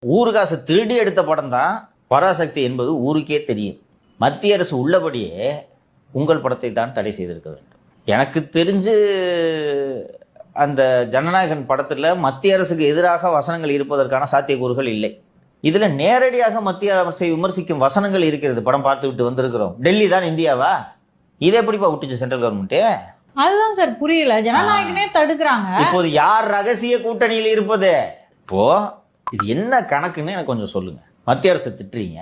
ஊரு காசு திருடி எடுத்த படம் தான் பராசக்தி என்பது ஊருக்கே தெரியும். மத்திய அரசு உள்ளபடியே உங்கள் படத்தை தான் தடை செய்திருக்க வேண்டும். எனக்கு தெரிஞ்சு அந்த ஜனநாயகன் படத்தில் மத்திய அரசுக்கு எதிராக வசனங்கள் இருப்பதற்கான சாத்தியக்கூறுகள் இல்லை. இதுல நேரடியாக மத்திய அரசை விமர்சிக்கும் வசனங்கள் இருக்கிறது. படம் பார்த்து விட்டு வந்திருக்கிறோம். டெல்லி தான் இந்தியாவா? இதை எப்படிப்பா விட்டுச்சு சென்ட்ரல் கவர்மெண்ட்? அதுதான் சார் புரியல. ஜனநாயகனே தடுக்கிறாங்க. இப்போது யார் ரகசிய கூட்டணியில் இருப்பது? இப்போ இது என்ன கணக்குன்னு எனக்கு கொஞ்சம் சொல்லுங்க. மத்திய அரசு திட்டுறீங்க,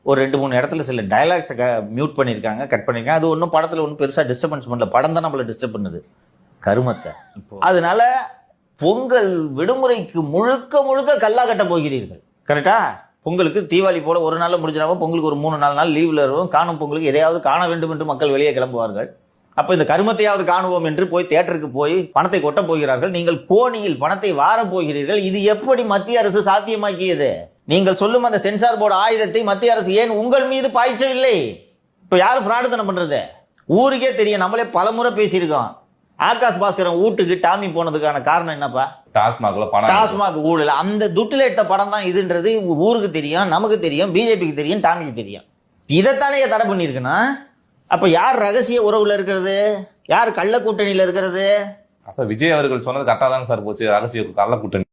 ஒரு 2-3 இடத்துல சில டயலாக்ஸை மியூட் பண்ணியிருக்காங்க, கட் பண்ணியிருக்காங்க. அது ஒன்றும் படத்தில் ஒன்றும் பெருசாக டிஸ்டர்பன்ஸ் பண்ணல. படம் தான் நம்மளை டிஸ்டர்ப் பண்ணுது, கருமத்தை. இப்போ அதனால பொங்கல் விடுமுறைக்கு முழுக்க முழுக்க கல்லா கட்ட போகிறீர்கள். கரெக்டா? பொங்கலுக்கு தீபாவளி போல ஒரு நாளில் முடிஞ்சிடாம பொங்கலுக்கு ஒரு 3-4 நாள் லீவில் இருக்கும். காணும் பொங்கலுக்கு எதையாவது காண வேண்டும் என்று மக்கள் வெளியே கிளம்புவார்கள். அப்போ இந்த கருமத்தையாவது காணுவோம் என்று போய் தியேட்டருக்கு போய் பணத்தை கொட்ட போகிறார்கள். நீங்கள் கோணியில் பணத்தை வார போகிறீர்கள். இது எப்படி மத்திய அரசு சாத்தியமாக்கியது? நீங்கள் சொல்லும் அந்த சென்சார் போர்டு ஆயுதத்தை மத்திய அரசு ஏன் உங்கள் மீது பாய்ச்சவில்லை? இப்போ யாரும் ஃப்ராடுத்தனம் பண்றது? ஊருக்கே தெரியும். நம்மளே பலமுறை பேசியிருக்கோம். ஆகாஷ் பாஸ்கரன் வீட்டுக்கு டாமி போனதுக்கான காரணம் என்னப்பா? டாஸ்மாக் ஊழல். அந்த துட்டுல எடுத்த படம் தான் இதுன்றது ஊருக்கு தெரியும், நமக்கு தெரியும், பிஜேபிக்கு தெரியும், டாமிக்கு தெரியும். இதைத்தானே தடை பண்ணியிருக்கணும். அப்ப யார் ரகசிய உறவுல இருக்கிறது? யார் கள்ள கூட்டணியில இருக்கிறது? அப்ப விஜய் அவர்கள் சொன்னது கரெக்டா தான் சார் போச்சு. ரகசிய கள்ள கூட்டணி